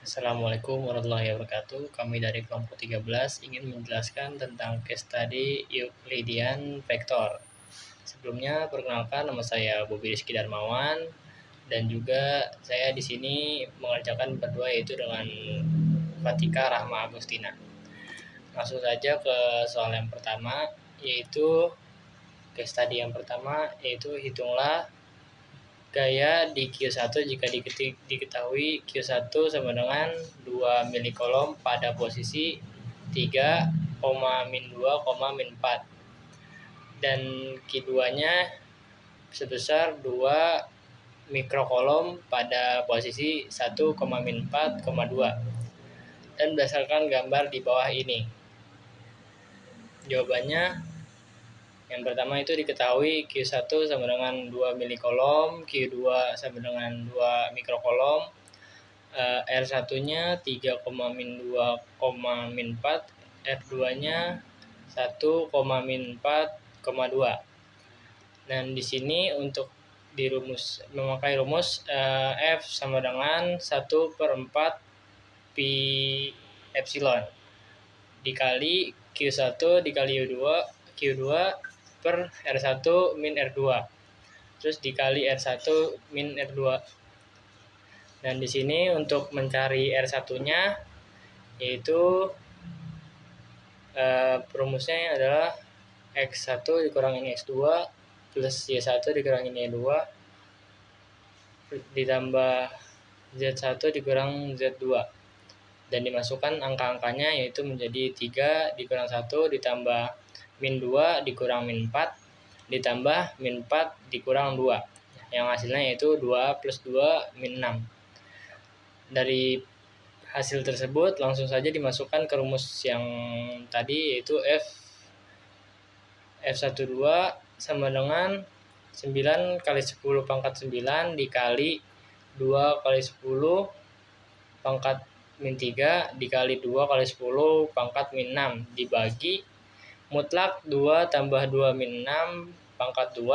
Assalamualaikum warahmatullahi wabarakatuh. Kami dari kelompok 13 ingin menjelaskan tentang case study Euclidean vector. Sebelumnya, perkenalkan, nama saya Bobi Rizky Darmawan, dan juga saya di sini mengerjakan berdua, yaitu dengan Fatika Rahma Agustina. Langsung saja ke soal yang pertama, yaitu case study yang pertama, yaitu hitunglah gaya di Q1 jika diketahui Q1 sama dengan 2 milikolom pada posisi 3, min 2, min 4, dan Q2-nya sebesar 2 mikrokolom pada posisi 1, min 4, 2, dan berdasarkan gambar di bawah ini. Jawabannya, yang pertama itu diketahui Q1 sama dengan 2 milikolom, Q2 sama dengan 2 mikrokolom, R1-nya 3, min 2, min 4, R2-nya 1, min 4, 2. Dan di sini untuk memakai rumus F sama dengan 1/4 pi epsilon dikali Q1 dikali Q2 per R1 min R2, terus dikali R1 min R2. Dan di sini untuk mencari R1-nya, yaitu rumusnya adalah X1 dikurangin X2 plus Y1 dikurangin Y2 ditambah Z1 dikurang Z2, dan dimasukkan angka-angkanya, yaitu menjadi 3 dikurang 1 ditambah min 2 dikurang min 4 ditambah min 4 dikurang 2, yang hasilnya yaitu 2 plus 2 min 6. Dari hasil tersebut langsung saja dimasukkan ke rumus yang tadi, yaitu F12 sama dengan 9 kali 10 pangkat 9 dikali 2 kali 10 pangkat min 3 dikali 2 kali 10 pangkat min 6 dibagi mutlak 2 tambah 2 min 6 pangkat 2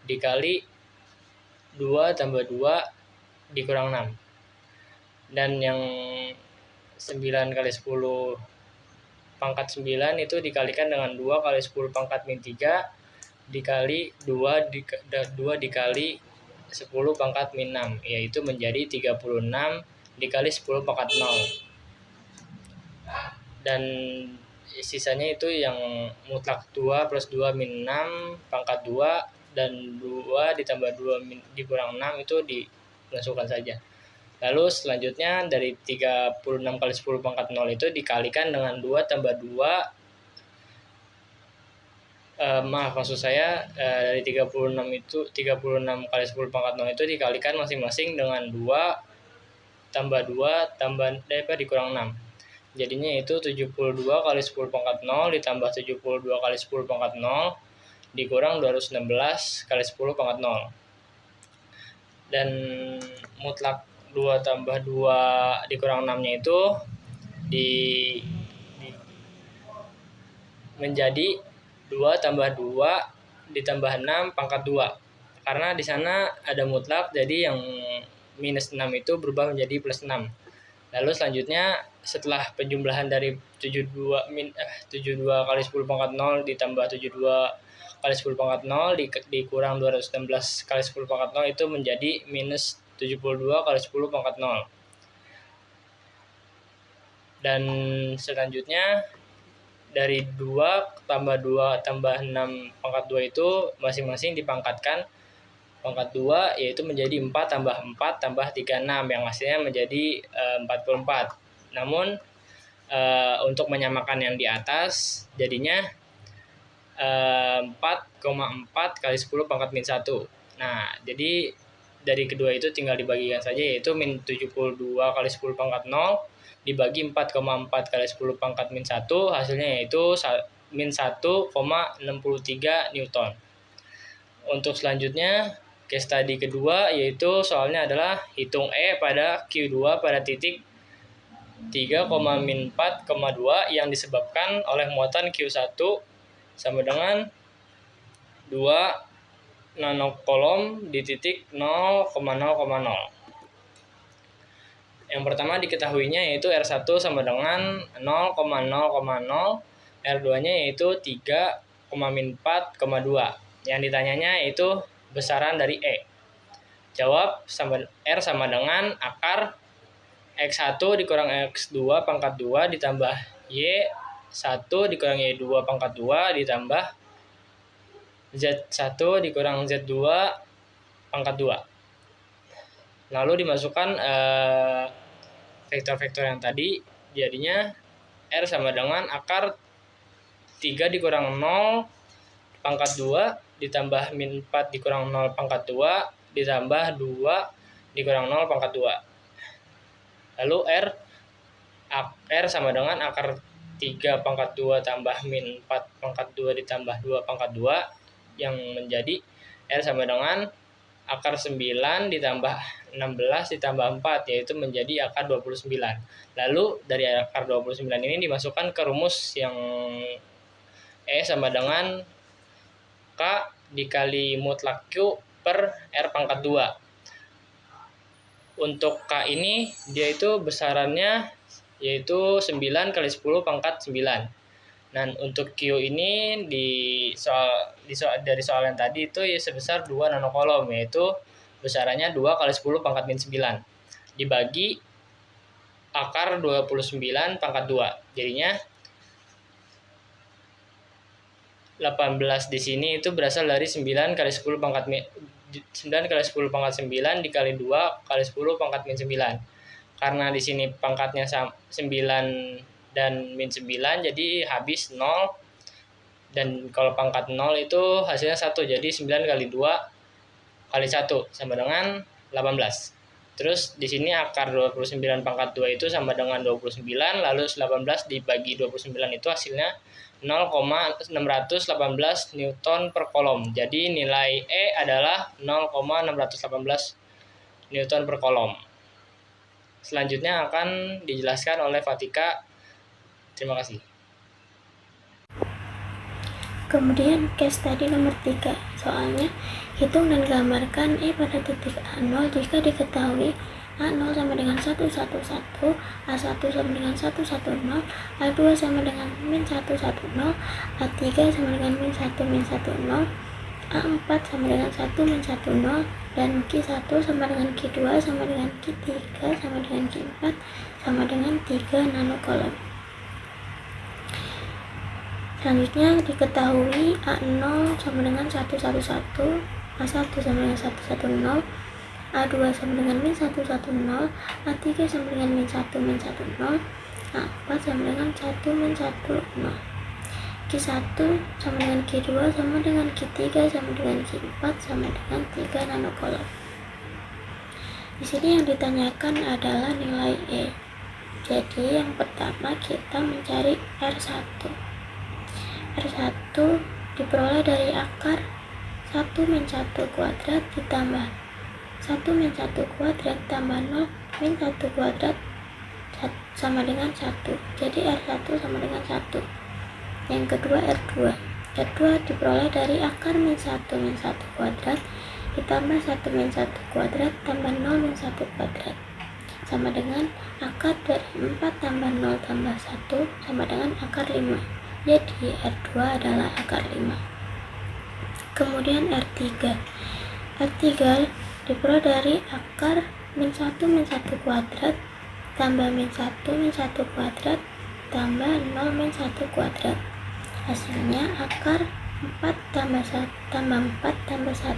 dikali 2 tambah 2 dikurang 6. Dan yang 9 kali 10 pangkat 9 itu dikalikan dengan 2 kali 10 pangkat min 3 dikali 2 dikali 10 pangkat min 6, yaitu menjadi 36 dikali 10 pangkat 0. Dan sisanya itu yang mutlak 2 plus 2 min 6 pangkat 2 dan 2 ditambah 2 dikurang 6 itu dimasukkan saja. Lalu selanjutnya dari 36 kali 10 pangkat 0 itu dikalikan dengan 2 tambah 2 dari 36 kali 10 pangkat 0 itu dikalikan masing-masing dengan 2 tambah 2 dikurang 6. Jadinya itu 72 kali 10 pangkat 0 ditambah 72 kali 10 pangkat 0 dikurang 216 kali 10 pangkat 0. Dan mutlak 2 tambah 2 dikurang 6-nya itu menjadi 2 tambah 2 ditambah 6 pangkat 2. Karena di sana ada mutlak, jadi yang minus 6 itu berubah menjadi plus 6. Lalu selanjutnya setelah penjumlahan dari 72 kali 10 pangkat 0 ditambah 72 kali 10 pangkat 0 dikurang 216 kali 10 pangkat 0 itu menjadi minus 72 kali 10 pangkat 0. Dan selanjutnya dari 2 tambah 2 tambah 6 pangkat 2 itu masing-masing dipangkatkan pangkat 2, yaitu menjadi 4 tambah 4 tambah 36, yang hasilnya menjadi 44. Namun untuk menyamakan yang di atas, jadinya 4,4 kali 10 pangkat min 1. Nah, jadi dari kedua itu tinggal dibagikan saja, yaitu min 72 kali 10 pangkat 0 dibagi 4,4 kali 10 pangkat min 1, hasilnya yaitu min 1,63 Newton. Untuk selanjutnya, case study kedua, yaitu soalnya adalah hitung E pada Q2 pada titik 3, min 4, 2 yang disebabkan oleh muatan Q1 sama dengan 2 nanokolom di titik 0,0,0. Yang pertama diketahuinya yaitu R1 sama dengan 0,0,0, R2-nya yaitu 3,-4,2. Yang ditanyanya yaitu besaran dari E. Jawab R sama dengan akar X1 dikurang X2 pangkat 2 ditambah Y1 dikurang Y2 pangkat 2 ditambah Z1 dikurang Z2 pangkat 2. Lalu dimasukkan vektor-vektor yang tadi, jadinya R sama dengan akar 3 dikurang 0 pangkat 2 ditambah min 4 dikurang 0 pangkat 2 ditambah 2 dikurang 0 pangkat 2. Lalu R sama dengan akar 3 pangkat 2 tambah min 4 pangkat 2 ditambah 2 pangkat 2, yang menjadi R sama dengan akar 9 ditambah 16 ditambah 4, yaitu menjadi akar 29. Lalu dari akar 29 ini dimasukkan ke rumus yang E sama dengan K dikali mutlak Q per R pangkat 2. Untuk K ini dia itu besarannya yaitu 9 kali 10 pangkat 9. Dan untuk Q ini dari soal yang tadi itu ya sebesar 2 nanocoulomb, yaitu besarannya 2 kali 10 pangkat min 9 dibagi akar 29 pangkat 2. Jadinya 18 di sini itu berasal dari 9 kali 10 pangkat 9 kali 10 pangkat 9 dikali 2 kali 10 pangkat min 9. Karena di sini pangkatnya 9 dan min 9, jadi habis 0. Dan kalau pangkat 0 itu hasilnya 1, jadi 9 kali 2 kali 1 sama dengan 18. Terus di sini akar 29 pangkat 2 itu sama dengan 29, lalu 18 dibagi 29 itu hasilnya 0,618 Newton per kolom. Jadi nilai E adalah 0,618 Newton per kolom. Selanjutnya akan dijelaskan oleh Fatika. Terima kasih. Kemudian case tadi nomor 3, soalnya hitung dan gambarkan E pada titik A0 jika diketahui A0 sama dengan 111, A1 sama dengan 110, A2 sama dengan min 110, A3 sama dengan min 1 min 10, A4 sama dengan 1 min 10, dan Q1 sama dengan Q2 sama dengan Q3 sama dengan Q4 sama dengan 3 nanocoulomb. Selanjutnya diketahui A0 sama dengan 111, A1 sama dengan 110, A2 sama dengan min 110, A3 sama dengan min 1 min 10, A4 sama dengan 1 min 10. Q1 sama dengan Q2 sama dengan Q3 sama dengan Q4 sama dengan 3 nanocoulomb. Di sini yang ditanyakan adalah nilai E. Jadi yang pertama kita mencari R1. R1 diperoleh dari akar 1 min 1 kuadrat ditambah 1 min 1 kuadrat tambah 0 min 1 kuadrat sama dengan 1. Jadi R1 sama dengan 1. Yang kedua R2. R2 diperoleh dari akar min 1 min 1 kuadrat ditambah 1 min 1 kuadrat tambah 0 min 1 kuadrat sama dengan akar dari 4 tambah 0 tambah 1 sama dengan akar 5. Jadi R2 adalah akar 5. Kemudian R3. R3 diperoleh dari akar min 1 min 1 kuadrat tambah min 1 min 1 kuadrat tambah 0 min 1 kuadrat. Hasilnya akar 4 tambah 1 tambah 4 tambah 1.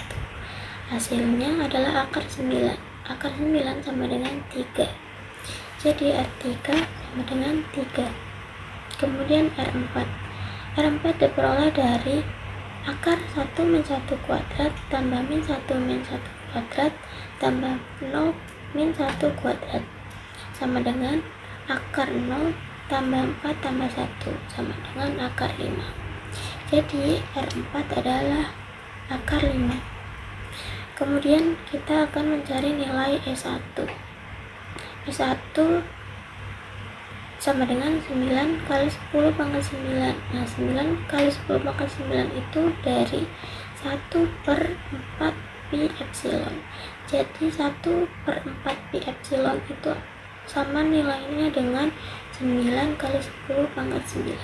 Hasilnya adalah akar 9. Akar 9 sama dengan 3. Jadi R3 sama dengan 3. Kemudian R4. R4 diperoleh dari akar 1 min 1 kuadrat tambah min 1 min 1 kuadrat tambah 0 min 1 kuadrat sama dengan akar 0 tambah 4 tambah 1 sama dengan akar 5. Jadi R4 adalah akar 5. Kemudian kita akan mencari nilai E1. E1 sama dengan 9 kali 10 pangkat 9. Nah, 9 kali 10 pangkat 9 itu dari 1/4 pi epsilon. Jadi 1/4 pi epsilon itu sama nilainya dengan 9 kali 10 pangkat 9.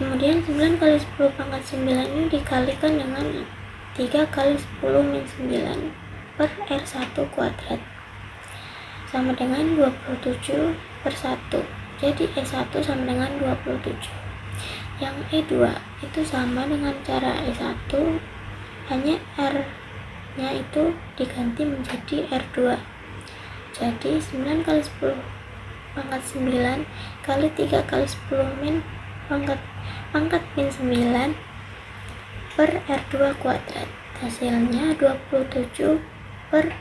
Kemudian 9 kali 10 pangkat 9 ini dikalikan dengan 3 kali 10 min 9 per R1 kuadrat sama dengan 27 per 1. Jadi E1 sama dengan 27. Yang E2 itu sama dengan cara E1, hanya R nya itu diganti menjadi R2. Jadi 9 kali 10 pangkat 9 kali 3 kali 10 min pangkat min 9 per R2 kuadrat. Hasilnya 27 per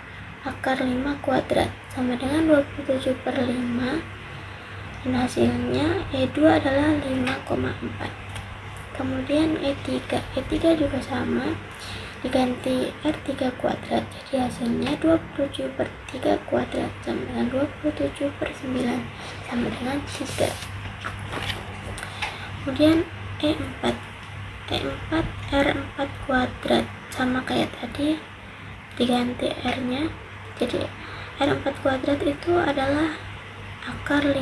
akar 5 kuadrat sama dengan 27 per 5, dan hasilnya E2 adalah 5,4. Kemudian E3 juga sama, diganti R3 kuadrat, jadi hasilnya 27 per 3 kuadrat sama dengan 27 per 9 sama dengan 3. Kemudian E4 R4 kuadrat sama kayak tadi, diganti R nya, jadi R4 kuadrat itu adalah akar 5,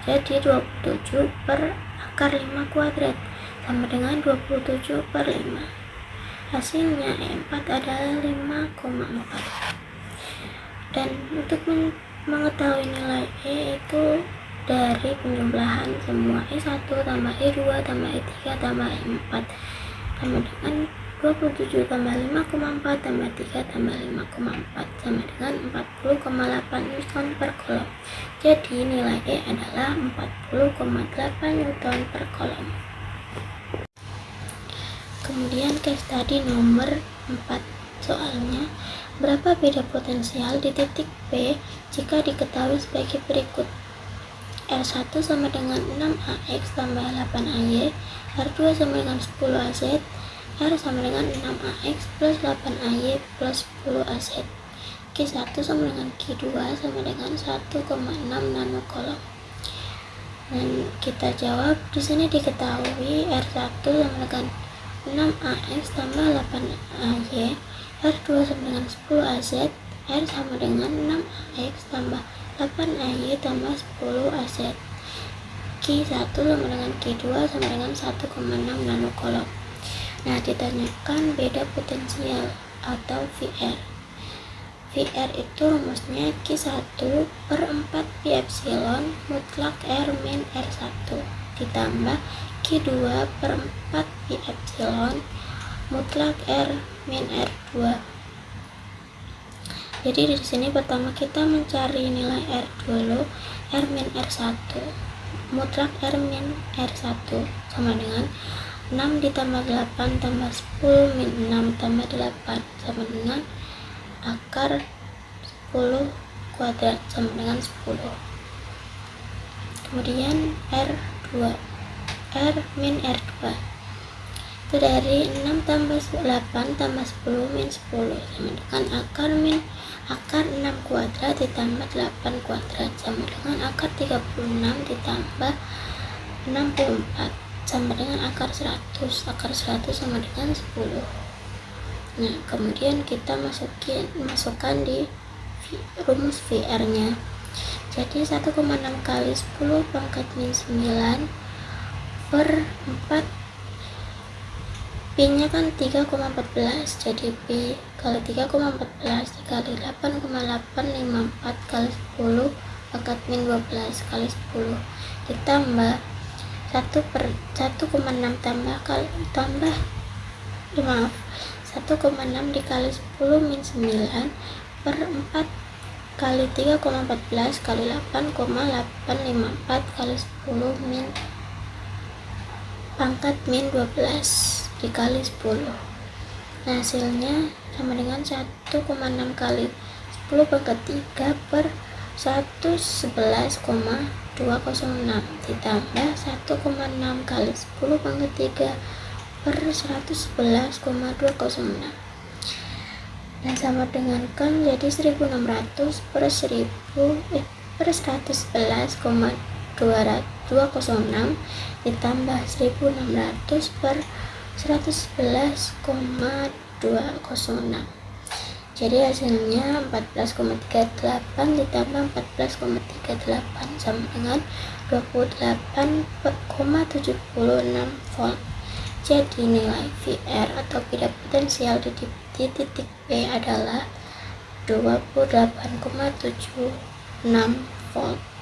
jadi 27 per akar 5 kuadrat sama dengan 27 per 5. Hasilnya E4 adalah 5,4. Dan untuk mengetahui nilai E itu dari penjumlahan semua E1 tambah E2 tambah E3 tambah E4 sama dengan 27 tambah 5,4 tambah 3 tambah 5,4 sama dengan 40,8 Newton per kolom. Jadi nilai E adalah 40,8 Newton per kolom. Kemudian case study nomor 4. Soalnya, berapa beda potensial di titik P jika diketahui sebagai berikut. R1 sama dengan 6AX tambah 8AY, R2 sama dengan 10AZ, R sama dengan 6AX plus 8AY plus 10AZ. Q1 sama dengan Q2 sama dengan 1,6 nanocoulomb. Dan kita jawab, di sini diketahui R1 sama dengan 6AX tambah 8AY, R2 sama dengan 10AZ, R sama dengan 6AX tambah 8AY tambah 10AZ. Q1 sama dengan Q2 sama dengan 1,6 nanocoulomb. Nah, ditanyakan beda potensial atau VR. VR itu rumusnya Q1 per 4 pi epsilon mutlak R min R1 ditambah Q2 per 4 pi epsilon mutlak R min R2. Jadi di sini pertama kita mencari nilai R dulu, R min R1. Mutlak R min R1 sama dengan 6 ditambah 8 tambah 10 min 6 tambah 8 sama dengan akar 10 kuadrat sama dengan 10. Kemudian R2, R min R2 itu dari 6 tambah 8 tambah 10 min 10 sama dengan akar 6 kuadrat ditambah 8 kuadrat sama dengan akar 36 ditambah 64 sama dengan akar 100. Akar 100 sama dengan 10. Nah, kemudian kita masukkan di rumus VR nya. Jadi 1,6 kali 10 pangkat min 9 per 4, P nya kan 3,14, jadi P kali 3,14 dikali 8,854 kali 10 pangkat min 12 kali 10 ditambah 1,6 dikali 10 min 9 per 4 kali 3,14 kali 8,854 kali 10 min pangkat min 12 dikali 10. Nah, hasilnya sama dengan 1,6 kali 10 pangkat 3 per 111,206 ditambah 1,6 kali 10 pangkat 3 per 111,206. Nah, sama dengan kan jadi 1600 per 111,206 ditambah 1600 per 111,206. Jadi hasilnya 14,38 ditambah 14,38 sama dengan 28,76 volt. Jadi nilai VR atau beda potensial di titik B adalah 28,76 volt.